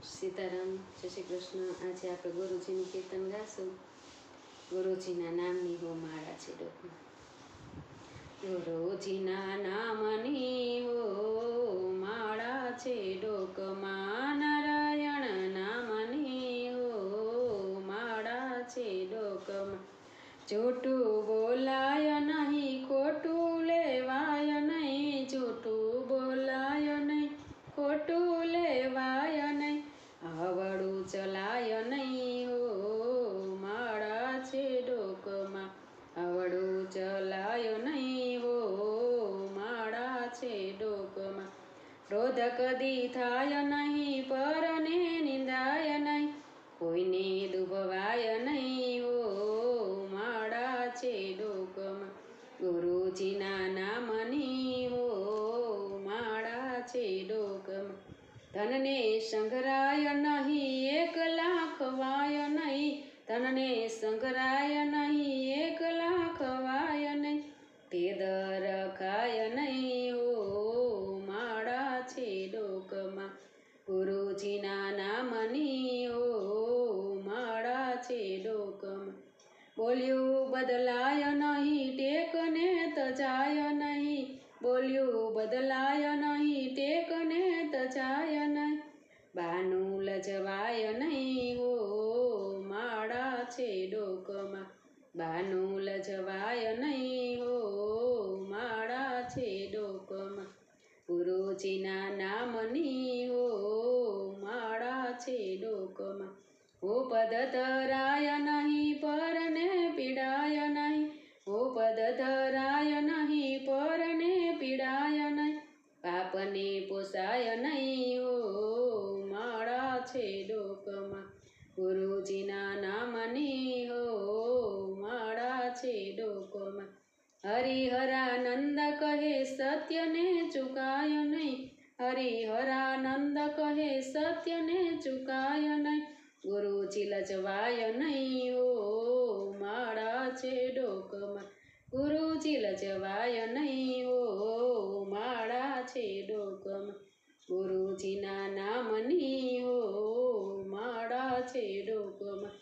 સીતારામ, જય શ્રી કૃષ્ણ। આજે આપણે ગુરુજીનું કીર્તન ગાશું। ગુરુજીના નામની હો માળા છે ડોકમાં। ગુરુજીના નામની હો માળા છે ડોકમાં, નારાયણ નામની હો માળા છે ડોકમાં। જૂઠું બોલાય નહીં, ખોટું લેવાય નહીં, જૂઠું બોલાય નહીં, ખોટું લેવાય નહીં, આવડું ચલાય નહીં હો માળા છે ડોકમાં, આવડું ચલાય નહીં હો માળા છે ડોકમાં। ક્રોધ કદી થાય નહીં, પરને નિંદાય નહીં, કોઈને દુભવાય નહીં હો માળા છે ડોકમાં। ગુરુજીના નામની હો માળા છે ડોકમાં। ધનને સંઘરાય નહીં, 1,00,000 ખવાય નહીં, ધનને સંઘરાય નહીં, 1,00,000 ખવાય નહીં, તે દર ખાય નહીં હો માળા છે ડોકમાં। ગુરુજીના નામની હો માળા છે ડોકમાં। બોલ્યું બદલાય નહીં, ટેકને તજાય નહીં, બોલ્યું બદલાય નહીં, ટેકને તજાય નહીં, બાનું લજવાય નહીં હો માળા છે ડોકમાં, બાનું લજવાય નહીં હો માળા છે ડોકમાં। ગુરુજીના નામની હો માળા છે ડોકમાં। ઉપદ ધરાય નહીં, પરને પીડાય નહીં, ઉપદ ધરાય નહીં, પરને પીડાય નહીં, પાપને પોસાય નહીં હો માળા છે ડોકમાં। ગુરુજીના નામની હો માળા છે ડોકમાં। હરિહરાનંદ કહે સત્યને ચુકાય નહીં, હરિહરાનંદ કહે સત્યને ચુકાય નહીં, ગુરુજી લજવાય નહીં હો માળા છે ડોકમાં, ગુરુજી લજવાય નહીં હો માળા છે ડોકમાં। ગુરુજીના નામની હો માળા છે ડોકમાં,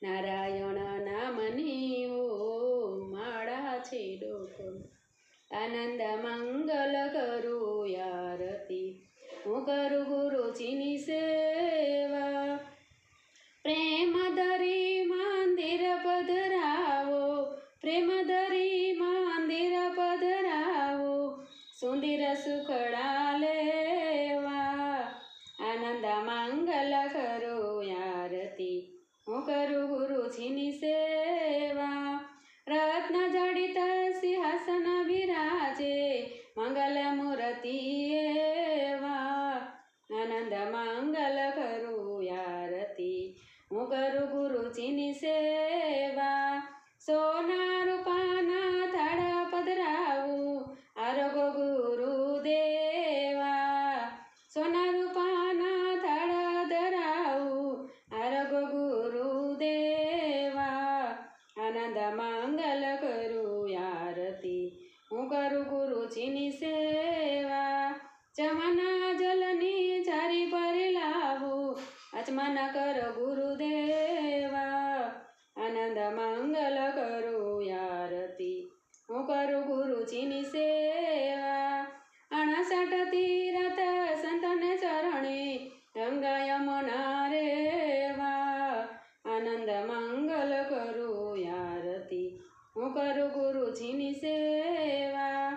નારાયણ નામની હો માળા છે ડોકમાં। આનંદ મંગલ કરું આરતી, હું કરું ગુરુજીની સેવા, પ્રેમ ધરી મંદિર પધરાવો, પ્રેમ ધરી મંદિર પધરાવો, સુંદર સુખડા લેવા। આનંદ મંગલ કરો આરતી, હું કરું ગુરુજીની સેવા, રત્ન જડિત સિંહાસન બિરાજે, મંગલ મૂર્તિ એવા। આનંદ મંગલ કરું આરતી, હું કરું ગુરુજીની સેવા, સોના રૂપાના થાળા પધરાવું, આરોગો ગુરુદેવા, સોના રૂપાના થાળા ધરાવું, આરોગો ગુરુદેવા। આનંદ મંગલ કરું આરતી, હું કરું ગુરુજીની સેવા, જમના જલની જારી ભરી લાવું, આચમન કર ગુરુદેવા। આનંદ મંગલ કરું આરતી, હું કરું ગુરુજીની સેવા, 68 તીરથ સંતને ચરણે, ગંગા યમુના રેવા। આનંદ મંગલ કરું આરતી, હું કરું ગુરુજીની સેવા,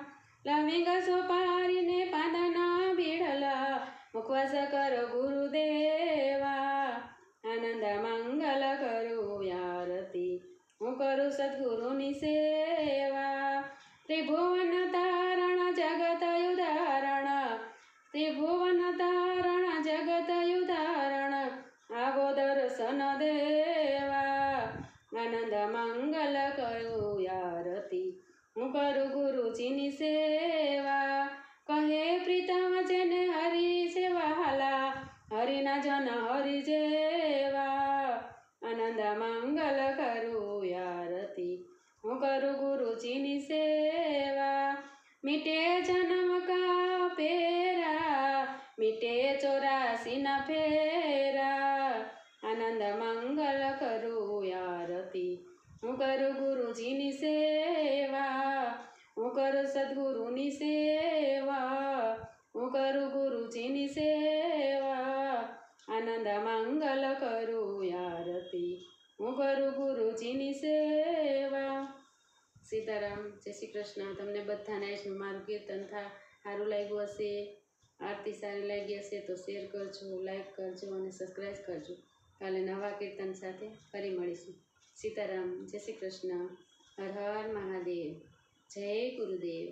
લવિંગ સોપારીને પાંદના બીડલા, મુખવાસ કર ગુરુદેવા। આનંદ મંગલ કરું આરતી, હું કરું સદગુરુની સેવા, ત્રિભુવન તારણ જગત ઉદાહરણ, ત્રિભુવન તારણ જગત ઉદાહરણ, આવો દર્શન દેવા। આનંદ મંગલ કરું આરતી, હું કરું ગુરુજીની સેવા, કહે પ્રીતમ જેને હરિ છે વહાલા, હરિના જન હરિ જેવા। આનંદ મંગલ કરું આરતી, હું કરું ગુરુજીની સેવા, મીટે જન્મ કા પેરા, મીટે 84 ના ફેરા। આનંદ મંગલ કરું આરતી હું કરું ગુરુજીની સેવા હું કરું સદગુરુની સેવા હું કરું ગુરુજીની સેવા આનંદ મંગલ કરું આરતી હું કરું ગુરુજીની સેવા સીતારામ જય શ્રી કૃષ્ણ તમને બધાને મારું કીર્તન સારું લાગ્યું હશે આરતી સારી લાગી હશે તો શેર કરજો લાઈક કરજો અને સબસ્ક્રાઈબ કરજો કાલે નવા કીર્તન સાથે ફરી મળીશું સીતારામ જય શ્રી કૃષ્ણ હર હર મહાદેવ જય ગુરુદેવ